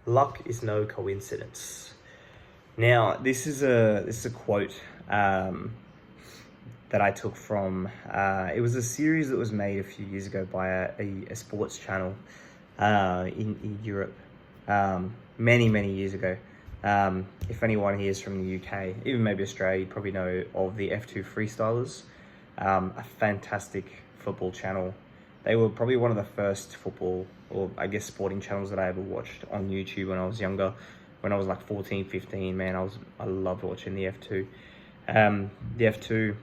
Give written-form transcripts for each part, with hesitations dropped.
Luck is no coincidence. Now, this is a quote that I took from. It was a series that was made a few years ago by a sports channel in Europe, many years ago. If anyone here is from the UK, even maybe Australia, you probably know of the F2 Freestylers, a fantastic football channel. They were probably one of the first football, or I guess sporting channels that I ever watched on YouTube when I was younger. When I was like 14, 15, man, I loved watching the F2. The F2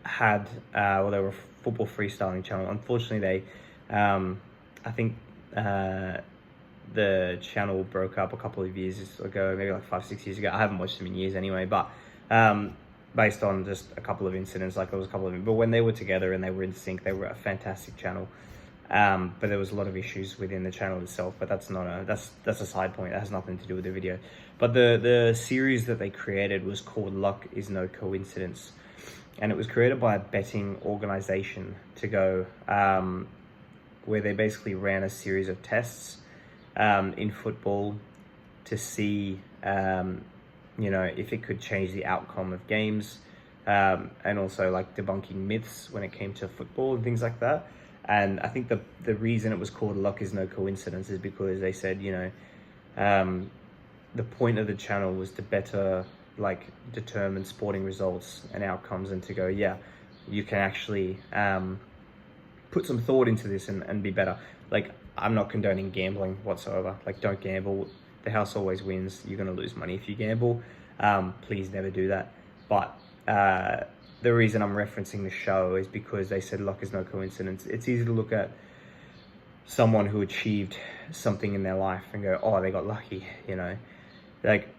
had, they were a football freestyling channel. Unfortunately, I think the channel broke up a couple of years ago, maybe like 5-6 years ago. I haven't watched them in years anyway, but based on just a couple of incidents, like there was a couple of them. But when they were together and they were in sync, they were a fantastic channel. But there was a lot of issues within the channel itself, but that's a side point. That has nothing to do with the video. But the series that they created was called Luck is No Coincidence. And it was created by a betting organization to go, where they basically ran a series of tests in football to see, if it could change the outcome of games, and also like debunking myths when it came to football and things like that. And I think the reason it was called Luck is No Coincidence is because they said, the point of the channel was to better determine sporting results and outcomes, and to go, yeah, you can actually put some thought into this and be better. Like, I'm not condoning gambling whatsoever. Like, don't gamble. The house always wins. You're going to lose money if you gamble. Please never do that. But the reason I'm referencing the show is because they said luck is no coincidence. It's easy to look at someone who achieved something in their life and go, oh, they got lucky, Like,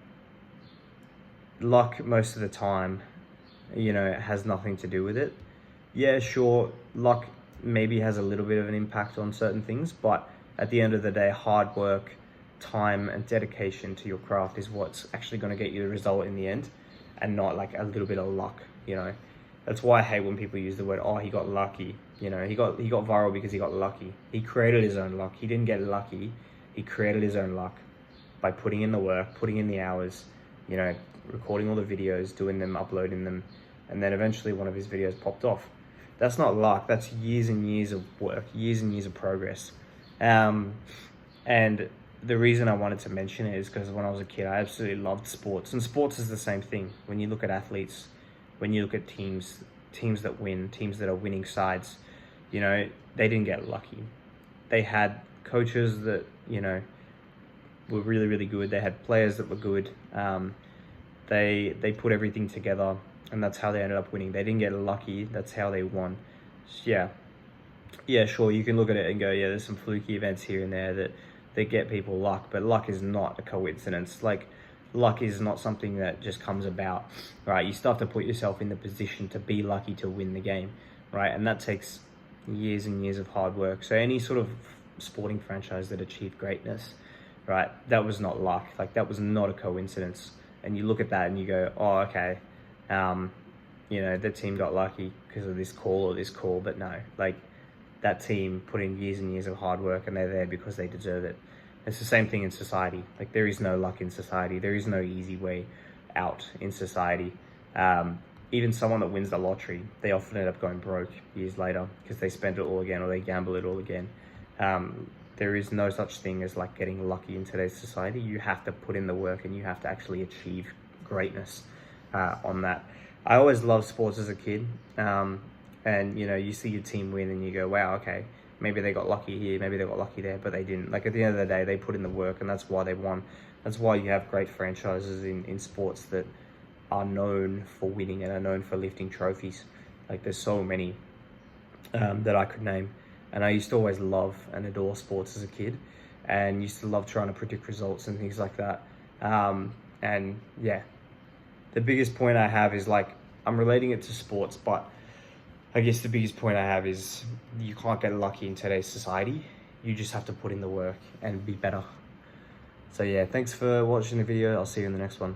luck most of the time, has nothing to do with it. Yeah, sure, luck maybe has a little bit of an impact on certain things, but at the end of the day, hard work, time, and dedication to your craft is what's actually going to get you the result in the end, and not like a little bit of luck, That's why I hate when people use the word, oh, he got lucky. He got viral because he got lucky. He created his own luck. He didn't get lucky. He created his own luck by putting in the work, putting in the hours, recording all the videos, doing them, uploading them, and then eventually one of his videos popped off. That's not luck. That's years and years of work, years and years of progress. And the reason I wanted to mention it is because when I was a kid, I absolutely loved sports. And sports is the same thing. When you look at athletes, when you look at teams that win, teams that are winning sides, they didn't get lucky. They had coaches that, were really, really good. They had players that were good. They put everything together, and that's how they ended up winning. They didn't get lucky. That's how they won. Yeah, sure, you can look at it and go, yeah, there's some fluky events here and there that get people luck, but luck is not a coincidence. Like, luck is not something that just comes about, right? You still have to put yourself in the position to be lucky to win the game, right? And that takes years and years of hard work. So any sort of sporting franchise that achieved greatness, right, that was not luck. Like, that was not a coincidence. And you look at that and you go, oh, okay, the team got lucky because of this call or this call, but no, like, that team put in years and years of hard work, and they're there because they deserve it. It's the same thing in society. Like, there is no luck in society. There is no easy way out in society. Even someone that wins the lottery, they often end up going broke years later because they spend it all again, or they gamble it all again. There is no such thing as like getting lucky in today's society. You have to put in the work, and you have to actually achieve greatness on that. I always loved sports as a kid. And you see your team win and you go, wow, okay, maybe they got lucky here, maybe they got lucky there, but they didn't. Like, at the end of the day, they put in the work, and that's why they won. That's why you have great franchises in sports that are known for winning and are known for lifting trophies. Like, there's so many that I could name. And I used to always love and adore sports as a kid, and used to love trying to predict results and things like that. And yeah, the biggest point I have is, like, I'm relating it to sports, but I guess the biggest point I have is you can't get lucky in today's society. You just have to put in the work and be better. So yeah, thanks for watching the video. I'll see you in the next one.